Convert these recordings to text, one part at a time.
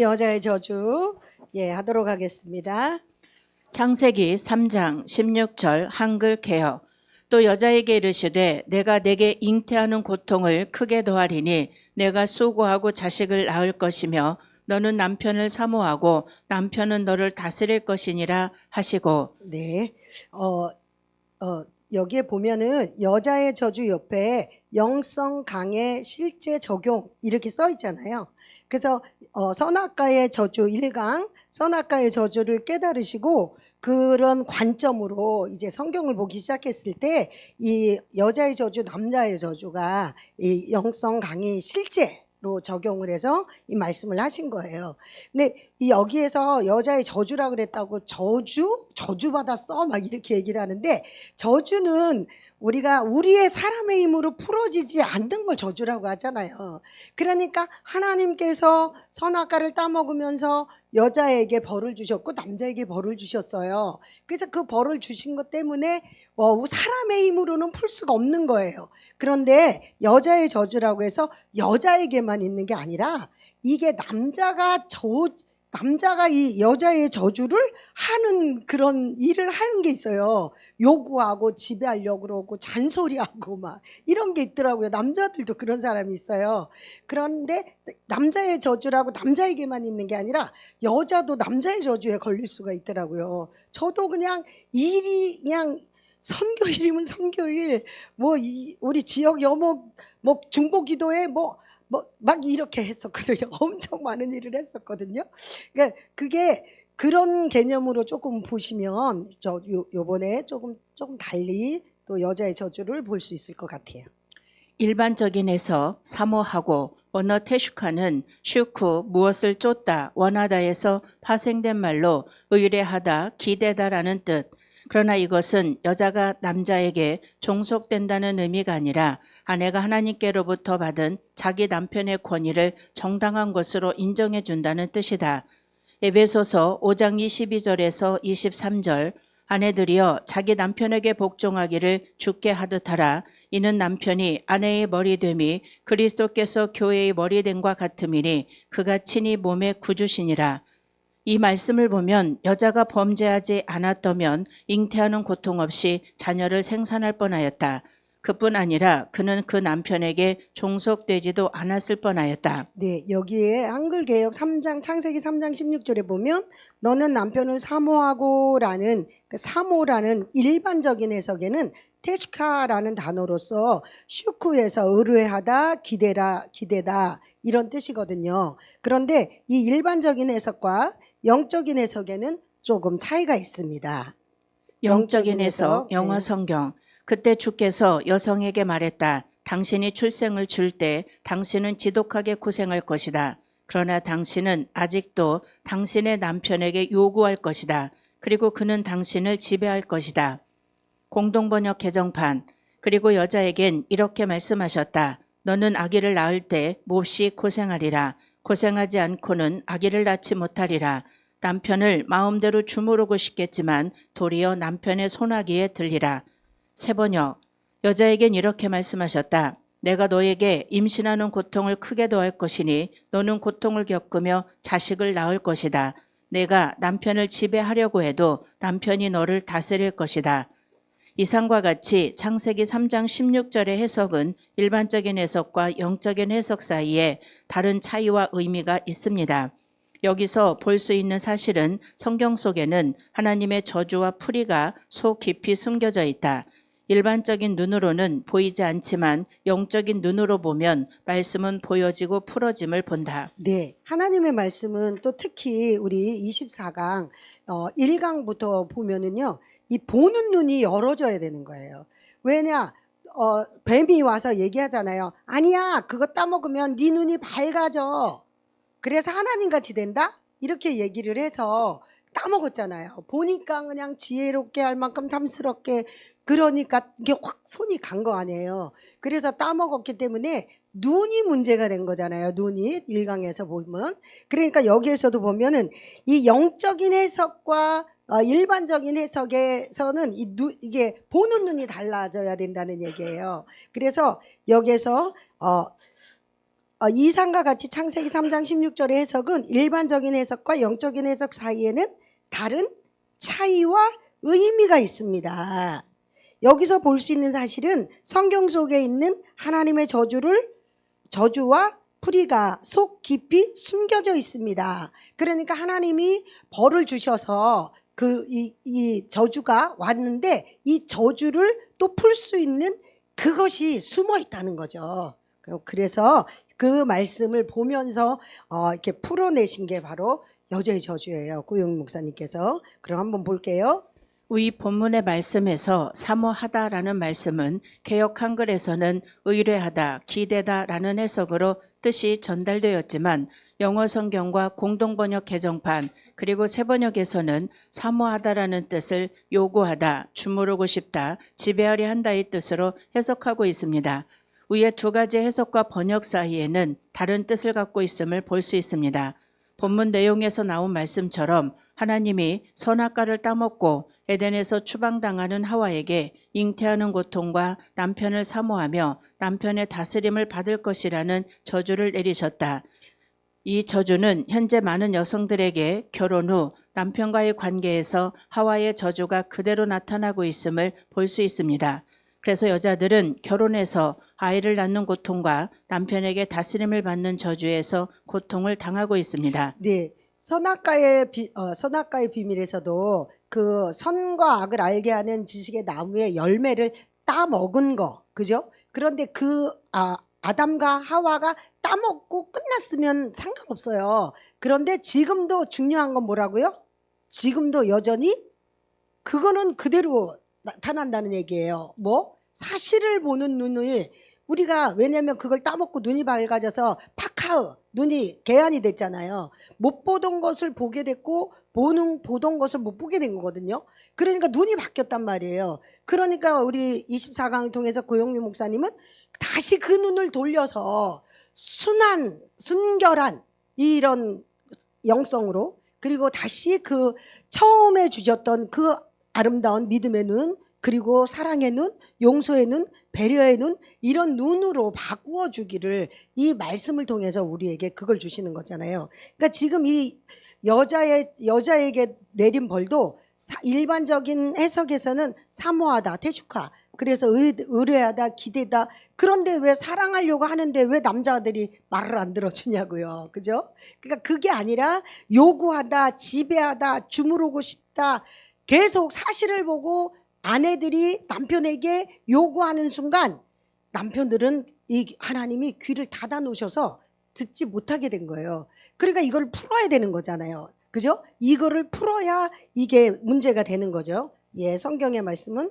여자의 저주 하도록 하겠습니다. 창세기 3장 16절 한글 개역. 또 여자에게 이르시되 내가 내게 잉태하는 고통을 크게 더하리니 내가 수고하고 자식을 낳을 것이며 너는 남편을 사모하고 남편은 너를 다스릴 것이니라 하시고. 네, 여기에 보면은 여자의 저주 옆에 영성 강의 실제 적용 이렇게 써 있잖아요. 그래서 선악과의 저주 1강, 선악과의 저주를 깨달으시고 그런 관점으로 이제 성경을 보기 시작했을 때 이 여자의 저주, 남자의 저주가 이 영성 강의 실제로 적용을 해서 이 말씀을 하신 거예요. 근데 이 여기에서 여자의 저주라 그랬다고 저주받았어 막 이렇게 얘기를 하는데, 저주는 우리가 우리의 사람의 힘으로 풀어지지 않는 걸 저주라고 하잖아요. 그러니까 하나님께서 선악과를 따먹으면서 여자에게 벌을 주셨고 남자에게 벌을 주셨어요. 그래서 그 벌을 주신 것 때문에 사람의 힘으로는 풀 수가 없는 거예요. 그런데 여자의 저주라고 해서 여자에게만 있는 게 아니라 이게 남자가 이 여자의 저주를 하는 그런 일을 하는 게 있어요. 요구하고 지배하려고 그러고 잔소리하고 막 이런 게 있더라고요. 남자들도 그런 사람이 있어요. 그런데 남자의 저주라고 남자에게만 있는 게 아니라 여자도 남자의 저주에 걸릴 수가 있더라고요. 저도 그냥 일이 그냥 선교일이면 선교일, 우리 지역 여목 중보기도회 막 이렇게 했었거든요. 엄청 많은 일을 했었거든요. 그러니까 그게 그런 개념으로 조금 보시면 요번에 조금 달리 또 여자의 저주를 볼 수 있을 것 같아요. 일반적인 해석 사모하고, 원어 테슈카는 슈쿠 무엇을 쫓다 원하다에서 파생된 말로 의뢰하다 기대다라는 뜻. 그러나 이것은 여자가 남자에게 종속된다는 의미가 아니라 아내가 하나님께로부터 받은 자기 남편의 권위를 정당한 것으로 인정해 준다는 뜻이다. 에베소서 5장 22절에서 23절 아내들이여 자기 남편에게 복종하기를 주께 하듯 하라. 이는 남편이 아내의 머리됨이 그리스도께서 교회의 머리됨과 같음이니 그가 친히 몸의 구주시니라. 이 말씀을 보면 여자가 범죄하지 않았다면 잉태하는 고통 없이 자녀를 생산할 뻔하였다. 그뿐 아니라 그는 그 남편에게 종속되지도 않았을 뻔하였다. 네, 여기에 한글개역 3장 창세기 3장 16절에 보면 너는 남편을 사모하고라는 그 사모라는 일반적인 해석에는 테슈카라는 단어로서 슈크에서 의뢰하다, 기대다 이런 뜻이거든요. 그런데 이 일반적인 해석과 영적인 해석에는 조금 차이가 있습니다. 영적인 해석, 영어 네. 성경. 그때 주께서 여성에게 말했다. 당신이 출생을 줄 때 당신은 지독하게 고생할 것이다. 그러나 당신은 아직도 당신의 남편에게 요구할 것이다. 그리고 그는 당신을 지배할 것이다. 공동번역 개정판. 그리고 여자에겐 이렇게 말씀하셨다. 너는 아기를 낳을 때 몹시 고생하리라. 고생하지 않고는 아기를 낳지 못하리라. 남편을 마음대로 주무르고 싶겠지만 도리어 남편의 손아귀에 들리라. 세번역. 여자에겐 이렇게 말씀하셨다. 내가 너에게 임신하는 고통을 크게 더할 것이니 너는 고통을 겪으며 자식을 낳을 것이다. 내가 남편을 지배하려고 해도 남편이 너를 다스릴 것이다. 이상과 같이 창세기 3장 16절의 해석은 일반적인 해석과 영적인 해석 사이에 다른 차이와 의미가 있습니다. 여기서 볼 수 있는 사실은 성경 속에는 하나님의 저주와 풀이가 속 깊이 숨겨져 있다. 일반적인 눈으로는 보이지 않지만 영적인 눈으로 보면 말씀은 보여지고 풀어짐을 본다. 네, 하나님의 말씀은 또 특히 우리 24강 1강부터 보면은요, 이 보는 눈이 열어져야 되는 거예요. 왜냐? 뱀이 와서 얘기하잖아요. 아니야, 그거 따먹으면 네 눈이 밝아져. 그래서 하나님같이 된다? 이렇게 얘기를 해서 따먹었잖아요. 보니까 그냥 지혜롭게 할 만큼 탐스럽게, 그러니까 이게 확 손이 간 거 아니에요. 그래서 따먹었기 때문에 눈이 문제가 된 거잖아요. 눈이 1강에서 보면. 그러니까 여기에서도 보면은 이 영적인 해석과 일반적인 해석에서는 이게 보는 눈이 달라져야 된다는 얘기예요. 그래서 여기에서 이상과 같이 창세기 3장 16절의 해석은 일반적인 해석과 영적인 해석 사이에는 다른 차이와 의미가 있습니다. 여기서 볼 수 있는 사실은 성경 속에 있는 하나님의 저주와 풀이가 속 깊이 숨겨져 있습니다. 그러니까 하나님이 벌을 주셔서 이 저주가 왔는데 이 저주를 또 풀 수 있는 그것이 숨어 있다는 거죠. 그래서 그 말씀을 보면서 이렇게 풀어내신 게 바로 여자의 저주예요. 고용 목사님께서. 그럼 한번 볼게요. 이 본문의 말씀에서 사모하다라는 말씀은 개역 한글에서는 의뢰하다, 기대다라는 해석으로 뜻이 전달되었지만 영어 성경과 공동번역 개정판 그리고 새번역에서는 사모하다라는 뜻을 요구하다, 주무르고 싶다, 지배하려 한다의 뜻으로 해석하고 있습니다. 위의 두 가지 해석과 번역 사이에는 다른 뜻을 갖고 있음을 볼 수 있습니다. 본문 내용에서 나온 말씀처럼 하나님이 선악과를 따먹고 에덴에서 추방당하는 하와에게 잉태하는 고통과 남편을 사모하며 남편의 다스림을 받을 것이라는 저주를 내리셨다. 이 저주는 현재 많은 여성들에게 결혼 후 남편과의 관계에서 하와의 저주가 그대로 나타나고 있음을 볼 수 있습니다. 그래서 여자들은 결혼해서 아이를 낳는 고통과 남편에게 다스림을 받는 저주에서 고통을 당하고 있습니다. 네, 선악과의 비밀에서도 그 선과 악을 알게 하는 지식의 나무의 열매를 따먹은 거, 그죠? 그런데 아담과 하와가 따먹고 끝났으면 상관없어요. 그런데 지금도 중요한 건 뭐라고요? 지금도 여전히 그거는 그대로 나타난다는 얘기예요. 뭐? 사실을 보는 눈이 우리가 왜냐하면 그걸 따먹고 눈이 밝아져서 파카흐 눈이 개안이 됐잖아요. 못 보던 것을 보게 됐고 보던 것을 못 보게 된 거거든요. 그러니까 눈이 바뀌었단 말이에요. 그러니까 우리 24강을 통해서 고영미 목사님은 다시 그 눈을 돌려서 순결한 이런 영성으로 그리고 다시 그 처음에 주셨던 그 아름다운 믿음의 눈 그리고 사랑의 눈, 용서의 눈, 배려의 눈 이런 눈으로 바꾸어 주기를 이 말씀을 통해서 우리에게 그걸 주시는 거잖아요. 그러니까 지금 이 여자에게 내린 벌도 일반적인 해석에서는 사모하다, 태슈카 그래서 의뢰하다, 기대다. 그런데 왜 사랑하려고 하는데 왜 남자들이 말을 안 들어주냐고요. 그죠? 그러니까 그게 아니라 요구하다, 지배하다, 주무르고 싶다. 계속 사실을 보고 아내들이 남편에게 요구하는 순간 남편들은 이 하나님이 귀를 닫아 놓으셔서 듣지 못하게 된 거예요. 그러니까 이걸 풀어야 되는 거잖아요. 그죠? 이거를 풀어야 이게 문제가 되는 거죠. 예, 성경의 말씀은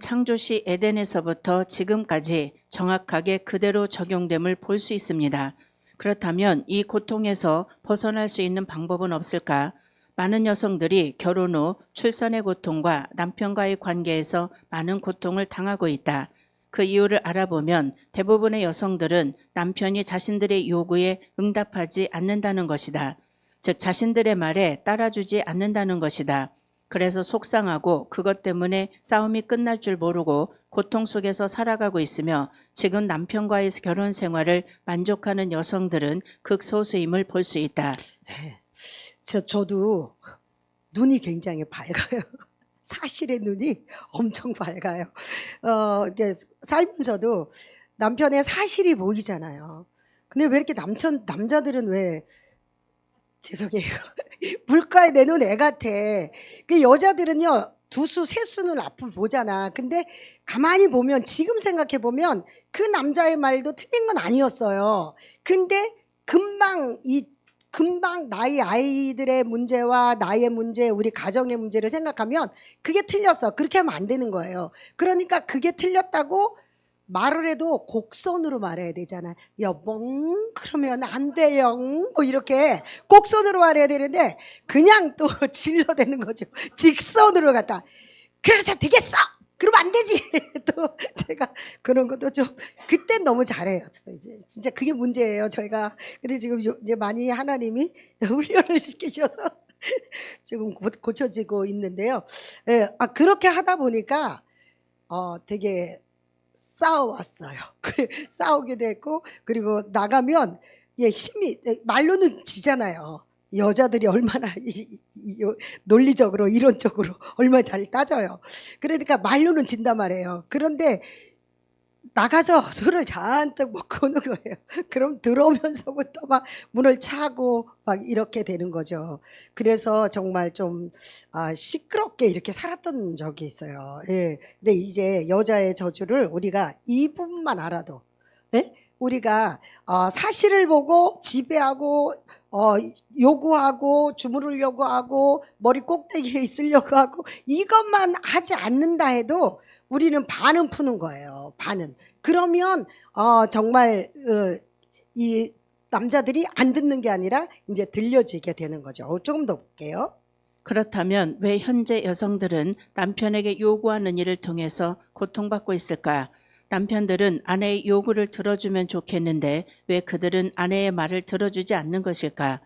창조시 에덴에서부터 지금까지 정확하게 그대로 적용됨을 볼 수 있습니다. 그렇다면 이 고통에서 벗어날 수 있는 방법은 없을까? 많은 여성들이 결혼 후 출산의 고통과 남편과의 관계에서 많은 고통을 당하고 있다. 그 이유를 알아보면 대부분의 여성들은 남편이 자신들의 요구에 응답하지 않는다는 것이다. 즉 자신들의 말에 따라주지 않는다는 것이다. 그래서 속상하고 그것 때문에 싸움이 끝날 줄 모르고 고통 속에서 살아가고 있으며 지금 남편과의 결혼 생활을 만족하는 여성들은 극소수임을 볼 수 있다. 저도 눈이 굉장히 밝아요. 사실의 눈이 엄청 밝아요. 이렇게 살면서도 남편의 사실이 보이잖아요. 근데 왜 이렇게 남자들은 왜 죄송해요. 물가에 내놓은 애 같아. 그 여자들은요, 두 수, 세 수는 앞을 보잖아. 근데 가만히 보면, 지금 생각해 보면 그 남자의 말도 틀린 건 아니었어요. 근데 금방 나의 아이들의 문제와 나의 문제, 우리 가정의 문제를 생각하면 그게 틀렸어. 그렇게 하면 안 되는 거예요. 그러니까 그게 틀렸다고 말을 해도 곡선으로 말해야 되잖아. 여봉 그러면 안 돼요. 뭐 이렇게 곡선으로 말해야 되는데 그냥 또 질러대는 거죠. 직선으로 갖다. 그래서 되겠어. 그러면 안 되지. 또 제가 그런 것도 좀 그때 너무 잘해요. 이제 진짜 그게 문제예요. 저희가 근데 지금 이제 많이 하나님이 훈련을 시키셔서 지금 고쳐지고 있는데요. 예, 그렇게 하다 보니까 되게 싸워왔어요. 그래, 싸우게 됐고, 그리고 나가면 힘이 말로는 지잖아요. 여자들이 얼마나 논리적으로 이론적으로 얼마나 잘 따져요. 그러니까 말로는 진단 말이에요. 그런데 나가서 술을 잔뜩 먹고 오는 거예요. 그럼 들어오면서부터 막 문을 차고 막 이렇게 되는 거죠. 그래서 정말 좀 시끄럽게 이렇게 살았던 적이 있어요. 예. 근데 이제 여자의 저주를 우리가 이 부분만 알아도, 예? 우리가 사실을 보고 지배하고 요구하고 주무르려고 하고 머리 꼭대기에 있으려고 하고 이것만 하지 않는다 해도 우리는 반은 푸는 거예요. 반은. 그러면 정말 이 남자들이 안 듣는 게 아니라 이제 들려지게 되는 거죠. 조금 더 볼게요. 그렇다면 왜 현재 여성들은 남편에게 요구하는 일을 통해서 고통받고 있을까? 남편들은 아내의 요구를 들어주면 좋겠는데 왜 그들은 아내의 말을 들어주지 않는 것일까?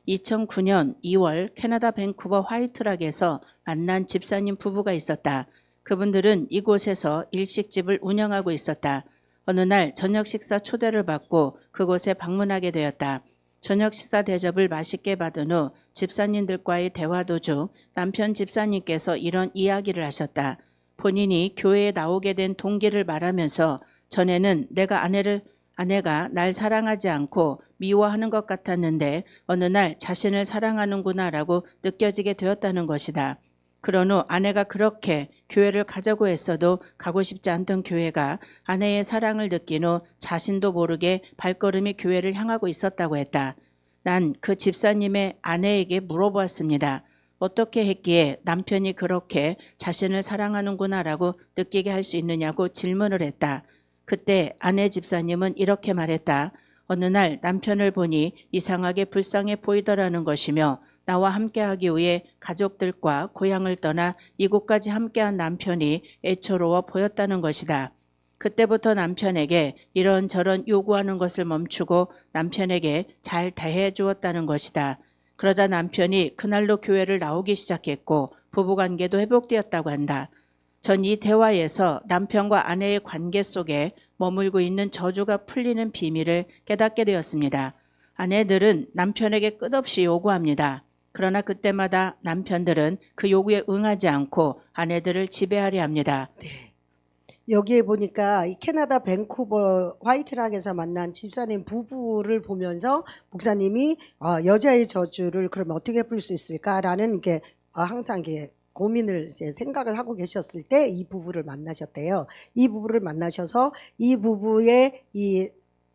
2009년 2월 캐나다 밴쿠버 화이트락에서 만난 집사님 부부가 있었다. 그분들은 이곳에서 일식집을 운영하고 있었다. 어느 날 저녁 식사 초대를 받고 그곳에 방문하게 되었다. 저녁 식사 대접을 맛있게 받은 후 집사님들과의 대화 도중 남편 집사님께서 이런 이야기를 하셨다. 본인이 교회에 나오게 된 동기를 말하면서 전에는 아내가 날 사랑하지 않고 미워하는 것 같았는데 어느 날 자신을 사랑하는구나라고 느껴지게 되었다는 것이다. 그런 후 아내가 그렇게 교회를 가자고 했어도 가고 싶지 않던 교회가 아내의 사랑을 느낀 후 자신도 모르게 발걸음이 교회를 향하고 있었다고 했다. 난 그 집사님의 아내에게 물어보았습니다. 어떻게 했기에 남편이 그렇게 자신을 사랑하는구나라고 느끼게 할 수 있느냐고 질문을 했다. 그때 아내 집사님은 이렇게 말했다. 어느 날 남편을 보니 이상하게 불쌍해 보이더라는 것이며 나와 함께하기 위해 가족들과 고향을 떠나 이곳까지 함께한 남편이 애처로워 보였다는 것이다. 그때부터 남편에게 이런저런 요구하는 것을 멈추고 남편에게 잘 대해 주었다는 것이다. 그러자 남편이 그날로 교회를 나오기 시작했고 부부관계도 회복되었다고 한다. 전 이 대화에서 남편과 아내의 관계 속에 머물고 있는 저주가 풀리는 비밀을 깨닫게 되었습니다. 아내들은 남편에게 끝없이 요구합니다. 그러나 그때마다 남편들은 그 요구에 응하지 않고 아내들을 지배하려 합니다. 네. 여기에 보니까 이 캐나다 밴쿠버 화이트락에서 만난 집사님 부부를 보면서 목사님이 여자의 저주를 그러면 어떻게 풀 수 있을까라는 게 항상 이게 고민을 이제 생각을 하고 계셨을 때 이 부부를 만나셨대요. 이 부부를 만나셔서 이 부부의 이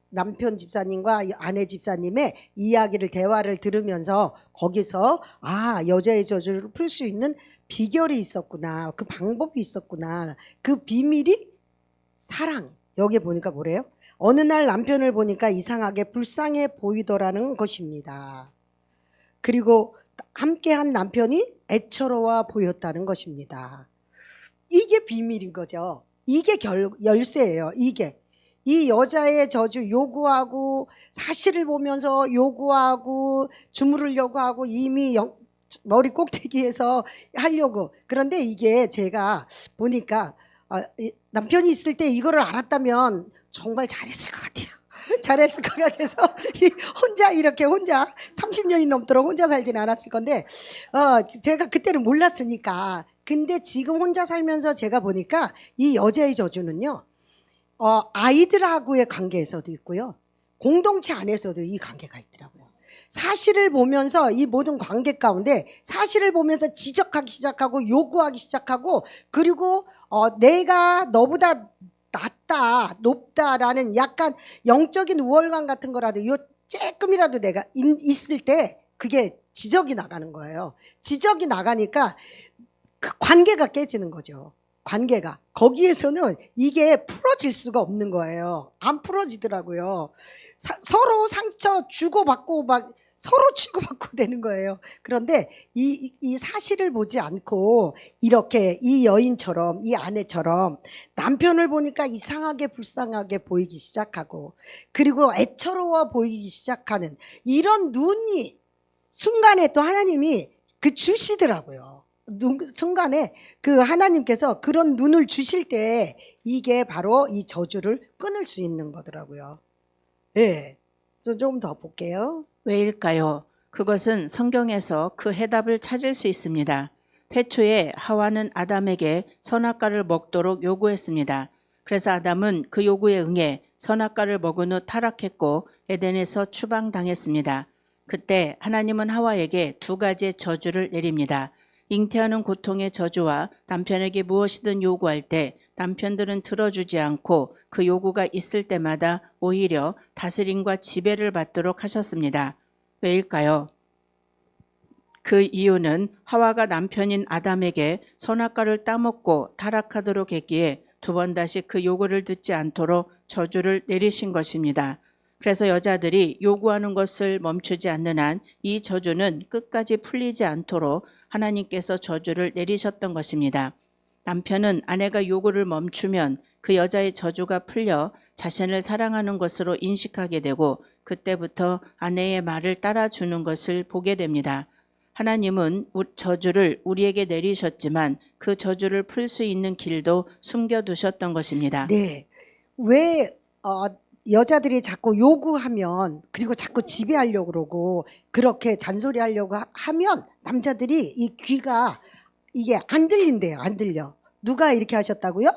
남편 집사님과 이 아내 집사님의 이야기를 대화를 들으면서 거기서 여자의 저주를 풀 수 있는 비결이 있었구나. 그 방법이 있었구나. 그 비밀이 사랑. 여기 보니까 뭐래요? 어느 날 남편을 보니까 이상하게 불쌍해 보이더라는 것입니다. 그리고 함께한 남편이 애처로워 보였다는 것입니다. 이게 비밀인 거죠. 이게 열쇠예요. 이게. 이 여자의 저주 요구하고 사실을 보면서 요구하고 주무르려고 하고 이미 머리 꼭대기에서 하려고. 그런데 이게 제가 보니까 남편이 있을 때 이거를 알았다면 정말 잘했을 것 같아요. 잘했을 것 같아서 혼자 30년이 넘도록 혼자 살지는 않았을 건데 제가 그때는 몰랐으니까. 근데 지금 혼자 살면서 제가 보니까 이 여자의 저주는요. 아이들하고의 관계에서도 있고요. 공동체 안에서도 이 관계가 있더라고요. 사실을 보면서 이 모든 관계 가운데 사실을 보면서 지적하기 시작하고 요구하기 시작하고 그리고 내가 너보다 낫다 높다라는 약간 영적인 우월감 같은 거라도 요 조금이라도 내가 있을 때 그게 지적이 나가는 거예요. 지적이 나가니까 그 관계가 깨지는 거죠. 관계가. 거기에서는 이게 풀어질 수가 없는 거예요. 안 풀어지더라고요. 서로 상처 주고받고 막 서로 치고받고 되는 거예요. 그런데 이 사실을 보지 않고 이렇게 이 여인처럼 이 아내처럼 남편을 보니까 이상하게 불쌍하게 보이기 시작하고 그리고 애처로워 보이기 시작하는 이런 눈이 순간에 또 하나님이 주시더라고요. 순간에 그 하나님께서 그런 눈을 주실 때 이게 바로 이 저주를 끊을 수 있는 거더라고요. 예. 좀 더 볼게요. 왜일까요? 그것은 성경에서 그 해답을 찾을 수 있습니다. 태초에 하와는 아담에게 선악과를 먹도록 요구했습니다. 그래서 아담은 그 요구에 응해 선악과를 먹은 후 타락했고 에덴에서 추방당했습니다. 그때 하나님은 하와에게 두 가지의 저주를 내립니다. 잉태하는 고통의 저주와 남편에게 무엇이든 요구할 때 남편들은 들어주지 않고 그 요구가 있을 때마다 오히려 다스림과 지배를 받도록 하셨습니다. 왜일까요? 그 이유는 하와가 남편인 아담에게 선악과를 따먹고 타락하도록 했기에 두 번 다시 그 요구를 듣지 않도록 저주를 내리신 것입니다. 그래서 여자들이 요구하는 것을 멈추지 않는 한 이 저주는 끝까지 풀리지 않도록 하나님께서 저주를 내리셨던 것입니다. 남편은 아내가 요구를 멈추면 그 여자의 저주가 풀려 자신을 사랑하는 것으로 인식하게 되고 그때부터 아내의 말을 따라주는 것을 보게 됩니다. 하나님은 저주를 우리에게 내리셨지만 그 저주를 풀 수 있는 길도 숨겨두셨던 것입니다. 네. 왜 여자들이 자꾸 요구하면 그리고 자꾸 지배하려고 그러고 그렇게 잔소리하려고 하면 남자들이 이 귀가 이게 안 들린대요. 안 들려. 누가 이렇게 하셨다고요?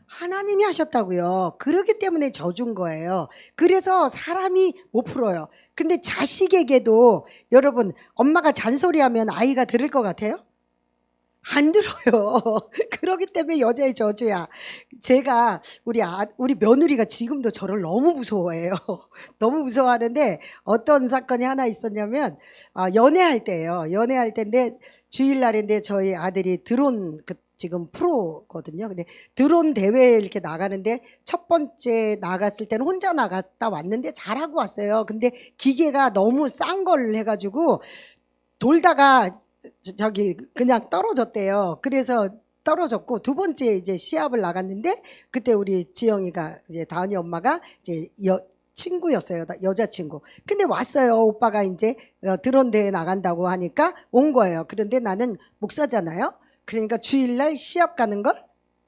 하나님이 하셨다고요. 그렇기 때문에 져준 거예요. 그래서 사람이 못 풀어요. 근데 자식에게도 여러분 엄마가 잔소리하면 아이가 들을 것 같아요? 안 들어요. 그렇기 때문에 여자의 저주야. 제가 우리 며느리가 지금도 저를 너무 무서워해요. 너무 무서워하는데 어떤 사건이 하나 있었냐면 연애할 때예요. 연애할 때인데 주일날인데 저희 아들이 드론 지금 프로거든요. 근데 드론 대회에 이렇게 나가는데 첫 번째 나갔을 때는 혼자 나갔다 왔는데 잘하고 왔어요. 근데 기계가 너무 싼 걸 해가지고 돌다가 저기 그냥 떨어졌대요. 그래서 떨어졌고 두 번째 이제 시합을 나갔는데 그때 우리 지영이가 이제 다은이 엄마가 이제 친구였어요. 여자친구. 근데 왔어요. 오빠가 이제 드론 대회 나간다고 하니까 온 거예요. 그런데 나는 목사잖아요. 그러니까 주일날 시합 가는 걸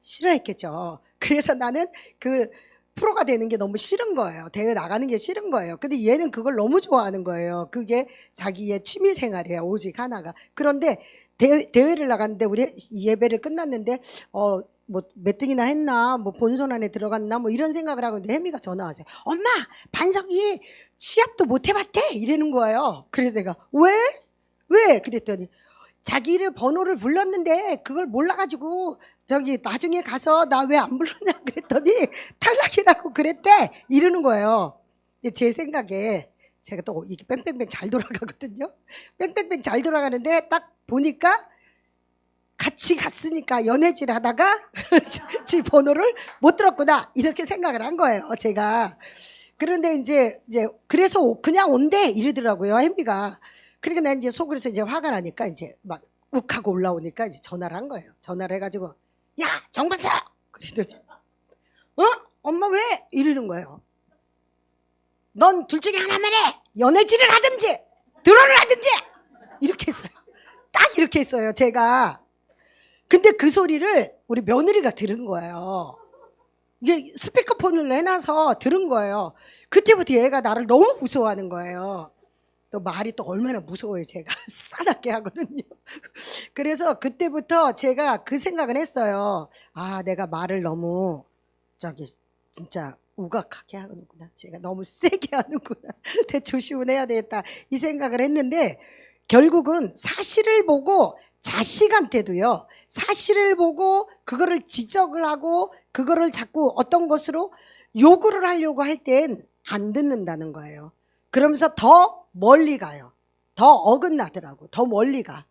싫어했겠죠. 그래서 나는 그 프로가 되는 게 너무 싫은 거예요. 대회 나가는 게 싫은 거예요. 근데 얘는 그걸 너무 좋아하는 거예요. 그게 자기의 취미 생활이에요. 오직 하나가. 그런데 대회를 나갔는데 우리 예배를 끝났는데 뭐 몇 등이나 했나 뭐 본선 안에 들어갔나 뭐 이런 생각을 하고 있는데 혜미가 전화 왔어요. 엄마 반석이 시합도 못 해봤대 이러는 거예요. 그래서 내가 왜 그랬더니 자기를 번호를 불렀는데 그걸 몰라가지고 저기 나중에 가서 나 왜 안 불렀냐 그랬더니 탈락이라고 그랬대 이러는 거예요. 근데 제 생각에 제가 또 이게 뺑뺑뺑 잘 돌아가거든요. 뺑뺑뺑 잘 돌아가는데 딱 보니까 같이 갔으니까 연애질 하다가 지 번호를 못 들었구나 이렇게 생각을 한 거예요. 제가. 그런데 이제 그래서 그냥 온대 이러더라고요. 햄비가. 그러니까 난 이제 속으로서 이제 화가 나니까 이제 막 욱하고 올라오니까 이제 전화를 한 거예요. 전화를 해가지고 야 정반사 그랬더니 엄마 왜 이러는 거예요. 넌 둘 중에 하나만 해. 연애질을 하든지 드론을 하든지 이렇게 했어요. 딱 이렇게 했어요. 제가. 근데 그 소리를 우리 며느리가 들은 거예요. 이게 스피커폰을 해놔서 들은 거예요. 그때부터 얘가 나를 너무 무서워하는 거예요. 또 말이 또 얼마나 무서워요. 제가 싸납게 하거든요. 그래서 그때부터 제가 그 생각을 했어요. 아 내가 말을 너무 진짜 우각하게 하는구나. 제가 너무 세게 하는구나. 내 조심은 해야 되겠다. 이 생각을 했는데 결국은 사실을 보고 자식한테도요. 사실을 보고 그거를 지적을 하고 그거를 자꾸 어떤 것으로 요구를 하려고 할 땐 안 듣는다는 거예요. 그러면서 더 멀리 가요. 더 어긋나더라고. 더 멀리 가.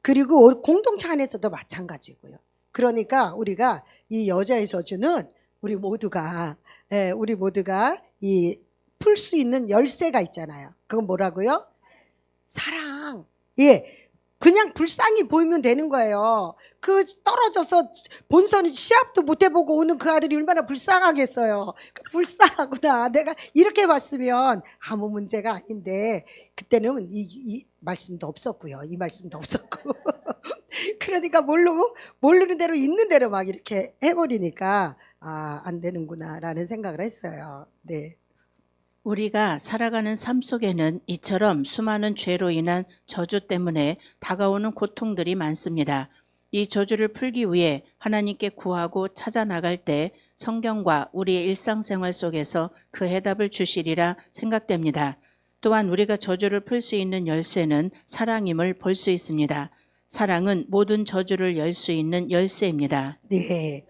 그리고 공동체 안에서도 마찬가지고요. 그러니까 우리가 이 여자의 저주는 우리 모두가 이 풀 수 있는 열쇠가 있잖아요. 그건 뭐라고요? 사랑. 예. 그냥 불쌍히 보이면 되는 거예요. 그 떨어져서 본선 시합도 못 해보고 오는 그 아들이 얼마나 불쌍하겠어요. 불쌍하구나. 내가 이렇게 봤으면 아무 문제가 아닌데 그때는 이 말씀도 없었고요. 이 말씀도 없었고 그러니까 모르는 대로 있는 대로 막 이렇게 해버리니까 안 되는구나라는 생각을 했어요. 네. 우리가 살아가는 삶 속에는 이처럼 수많은 죄로 인한 저주 때문에 다가오는 고통들이 많습니다. 이 저주를 풀기 위해 하나님께 구하고 찾아 나갈 때 성경과 우리의 일상생활 속에서 그 해답을 주시리라 생각됩니다. 또한 우리가 저주를 풀 수 있는 열쇠는 사랑임을 볼 수 있습니다. 사랑은 모든 저주를 열 수 있는 열쇠입니다. 네.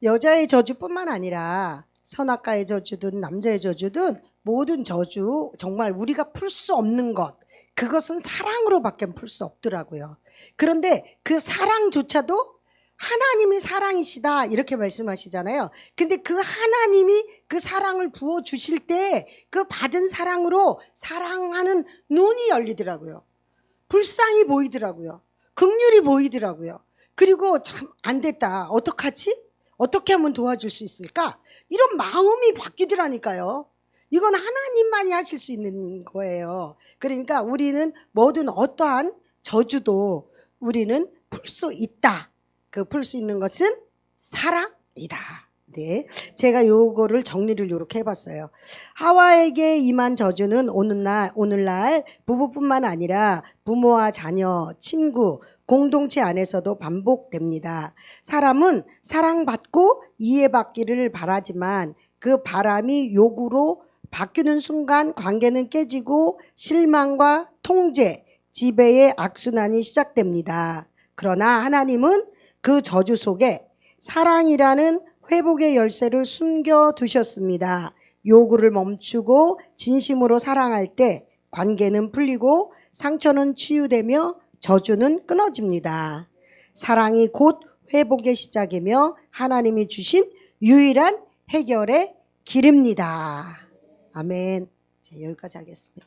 여자의 저주뿐만 아니라 선악과의 저주든 남자의 저주든 모든 저주 정말 우리가 풀 수 없는 것 그것은 사랑으로밖에 풀 수 없더라고요. 그런데 그 사랑조차도 하나님이 사랑이시다 이렇게 말씀하시잖아요. 근데 그 하나님이 그 사랑을 부어 주실 때 그 받은 사랑으로 사랑하는 눈이 열리더라고요. 불쌍히 보이더라고요. 긍휼이 보이더라고요. 그리고 참 안 됐다. 어떡하지? 어떻게 하면 도와줄 수 있을까? 이런 마음이 바뀌더라니까요. 이건 하나님만이 하실 수 있는 거예요. 그러니까 우리는 뭐든 어떠한 저주도 우리는 풀 수 있다. 그 풀 수 있는 것은 사랑이다. 네, 제가 요거를 정리를 요렇게 해봤어요. 하와에게 임한 저주는 오늘날 부부뿐만 아니라 부모와 자녀, 친구, 공동체 안에서도 반복됩니다. 사람은 사랑받고 이해받기를 바라지만 그 바람이 요구로 바뀌는 순간 관계는 깨지고 실망과 통제, 지배의 악순환이 시작됩니다. 그러나 하나님은 그 저주 속에 사랑이라는 회복의 열쇠를 숨겨두셨습니다. 요구를 멈추고 진심으로 사랑할 때 관계는 풀리고 상처는 치유되며 저주는 끊어집니다. 사랑이 곧 회복의 시작이며 하나님이 주신 유일한 해결의 길입니다. 아멘. 여기까지 하겠습니다.